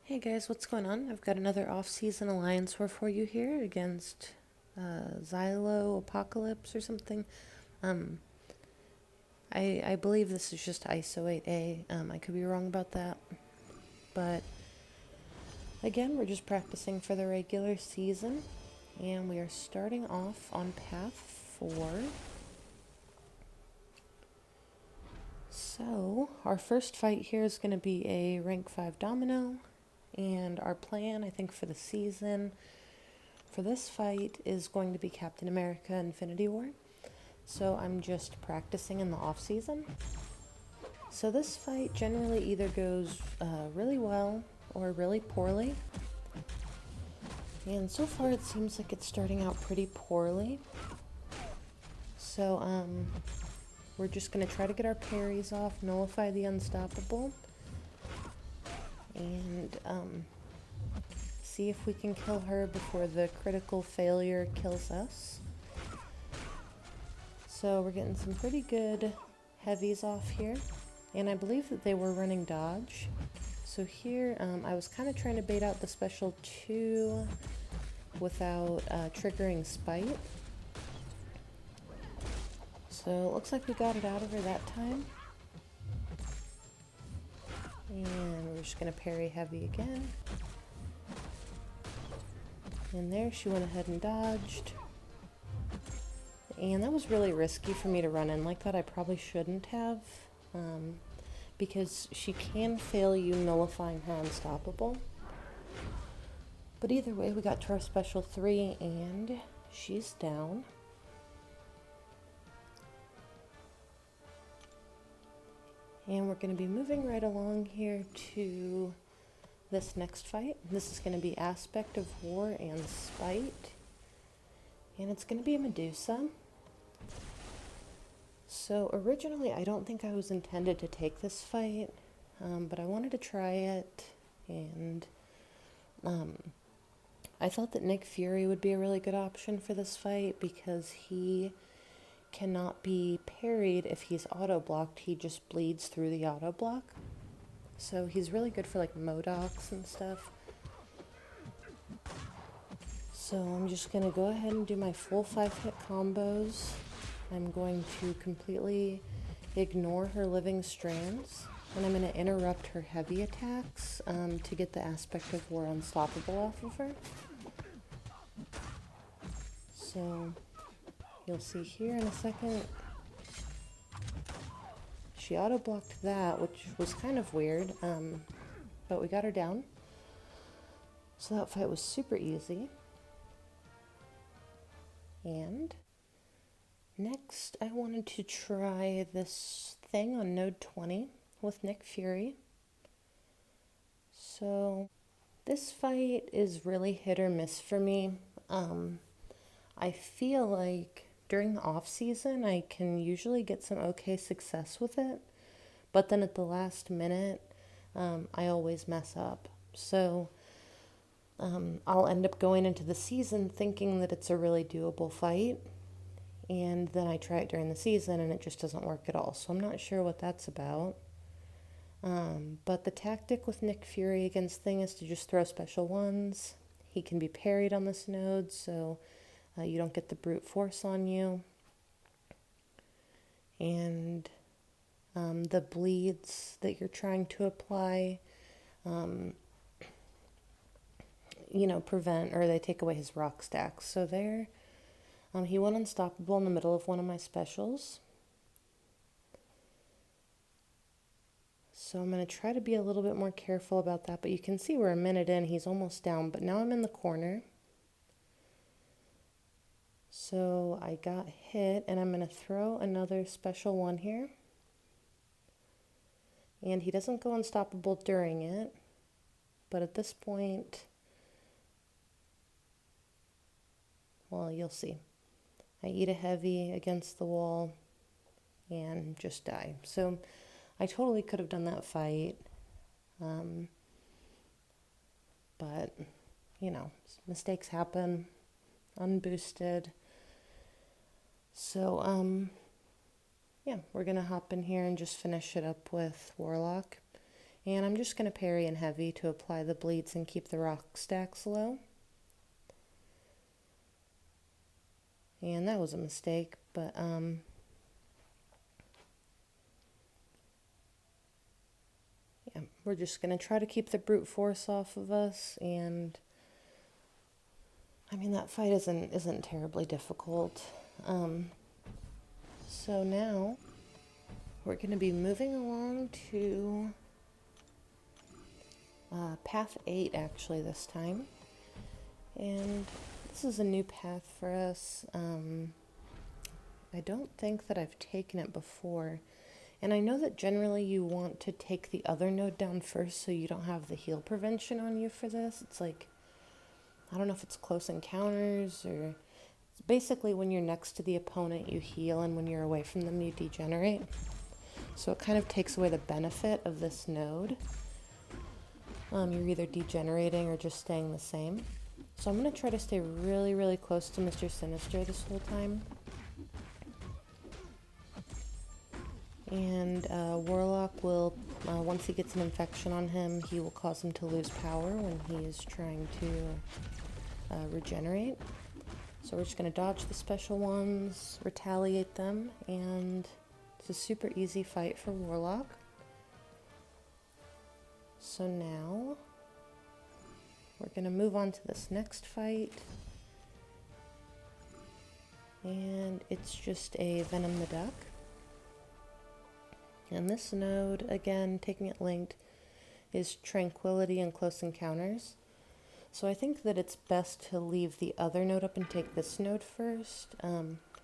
Hey guys, what's going on? I've got another off-season alliance war for you here against Xilo Apocalypse or something. Um, I believe this is just ISO 8A. I could be wrong about that. But again, we're just practicing for the regular season. And we are starting off on path 4. So, our first fight here is going to be a rank 5 domino. And our plan, I think, for the season for this fight is going to be Captain America Infinity War. So I'm just practicing in the off season. So this fight generally either goes really well or really poorly. And so far it seems like it's starting out pretty poorly. So we're just going to try to get our parries off, nullify the unstoppable, and see if we can kill her before the critical failure kills us. So we're getting some pretty good heavies off here. And I believe that they were running dodge. So here I was kind of trying to bait out the special 2 without triggering spite. So it looks like we got it out of her that time. And we're just going to parry heavy again. And there she went ahead and dodged. And that was really risky for me to run in like that. I probably shouldn't have. Because she can fail you nullifying her unstoppable. But either way, we got to our special 3 and she's down. And we're going to be moving right along here to this next fight. This is going to be Aspect of War and Spite. And it's going to be a Medusa. So originally I don't think I was intended to take this fight, but I wanted to try it, and I thought that Nick Fury would be a really good option for this fight because he cannot be parried if he's auto-blocked. He just bleeds through the auto-block. So he's really good for like MCoCs and stuff. So I'm just going to go ahead and do my full 5-hit combos. I'm going to completely ignore her living strands, and I'm going to interrupt her heavy attacks to get the Aspect of War unstoppable off of her. So you'll see here in a second, she auto-blocked that, which was kind of weird, but we got her down. So that fight was super easy. And next, I wanted to try this thing on node 20 with Nick Fury. So this fight is really hit or miss for me. I feel like during the off season, I can usually get some okay success with it, but then at the last minute, I always mess up. So I'll end up going into the season thinking that it's a really doable fight. And then I try it during the season and it just doesn't work at all. So I'm not sure what that's about. But the tactic with Nick Fury against Thing is to just throw special ones. He can be parried on this node, so you don't get the brute force on you. And the bleeds that you're trying to apply, prevent, or they take away his rock stacks. So there. He went unstoppable in the middle of one of my specials. So I'm going to try to be a little bit more careful about that. But you can see we're a minute in, he's almost down. But now I'm in the corner. So I got hit, and I'm going to throw another special one here. And he doesn't go unstoppable during it. But at this point, well, you'll see. I eat a heavy against the wall and just die. So I totally could have done that fight. But, mistakes happen. Unboosted. So, we're going to hop in here and just finish it up with Warlock. And I'm just going to parry and heavy to apply the bleeds and keep the rock stacks low. And that was a mistake, but yeah, we're just going to try to keep the brute force off of us. And I mean, that fight isn't terribly difficult. So now we're going to be moving along to path 8 actually this time. And this is a new path for us. I don't think that I've taken it before. And I know that generally you want to take the other node down first so you don't have the heal prevention on you for this. It's like, I don't know if it's close encounters or basically when you're next to the opponent you heal and when you're away from them you degenerate. So it kind of takes away the benefit of this node. You're either degenerating or just staying the same. So I'm going to try to stay really, really close to Mr. Sinister this whole time. And Warlock will, once he gets an infection on him, he will cause him to lose power when he is trying to regenerate. So we're just going to dodge the special ones, retaliate them, and it's a super easy fight for Warlock. So now we're going to move on to this next fight. And it's just a Venom the Duck. And this node, again, taking it linked, is Tranquility and Close Encounters. So I think that it's best to leave the other node up and take this node first,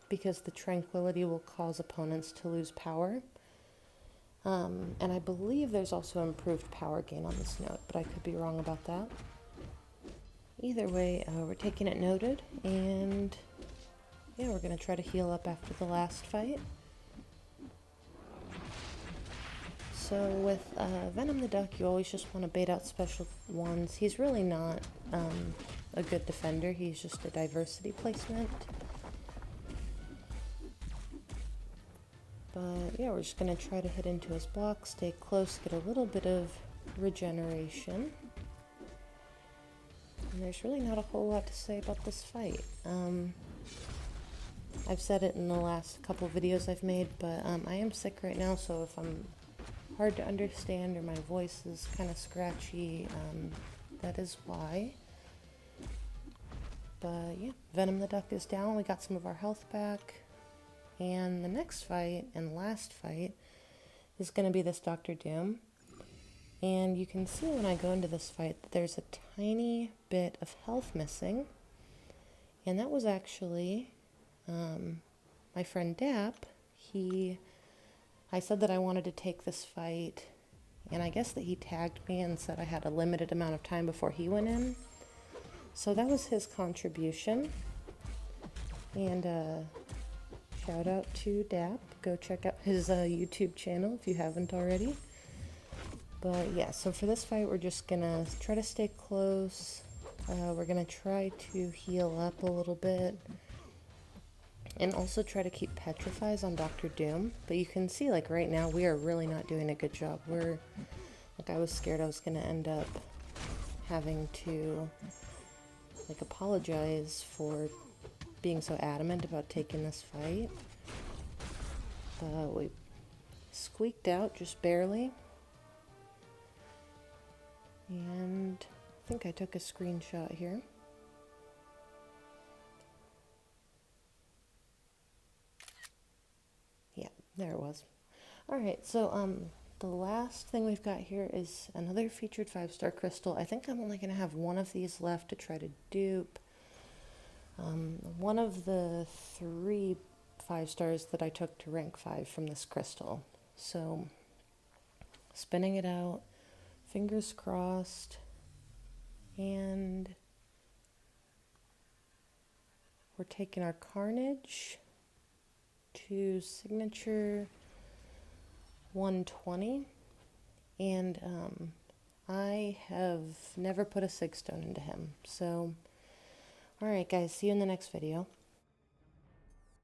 because the Tranquility will cause opponents to lose power. And I believe there's also improved power gain on this node, but I could be wrong about that. Either way, we're taking it noted, and yeah, we're going to try to heal up after the last fight. So with Venom the Duck, you always just want to bait out special ones. He's really not a good defender, he's just a diversity placement. But yeah, we're just going to try to hit into his block, stay close, get a little bit of regeneration. And there's really not a whole lot to say about this fight. I've said it in the last couple videos I've made, but I am sick right now, so if I'm hard to understand or my voice is kind of scratchy, that is why. But yeah, Venom the Duck is down, we got some of our health back. And the next fight, and last fight, is going to be this Dr. Doom. And you can see when I go into this fight that there's a tiny bit of health missing. And that was actually my friend Dap. I said that I wanted to take this fight, and I guess that he tagged me and said I had a limited amount of time before he went in. So that was his contribution. And shout out to Dap. Go check out his YouTube channel if you haven't already. But yeah, so for this fight, we're just gonna try to stay close. We're gonna try to heal up a little bit. And also try to keep Petrifies on Dr. Doom. But you can see, like, right now, we are really not doing a good job. I was scared I was gonna end up having to, like, apologize for being so adamant about taking this fight. But we squeaked out just barely. And I think I took a screenshot here. Yeah, there it was. Alright, so the last thing we've got here is another featured 5-star crystal. I think I'm only going to have one of these left to try to dupe. One of the 3 5-stars that I took to rank 5 from this crystal. So, spinning it out, fingers crossed, and we're taking our Carnage to signature 120, and I have never put a 6 stone into him. So, alright guys, see you in the next video.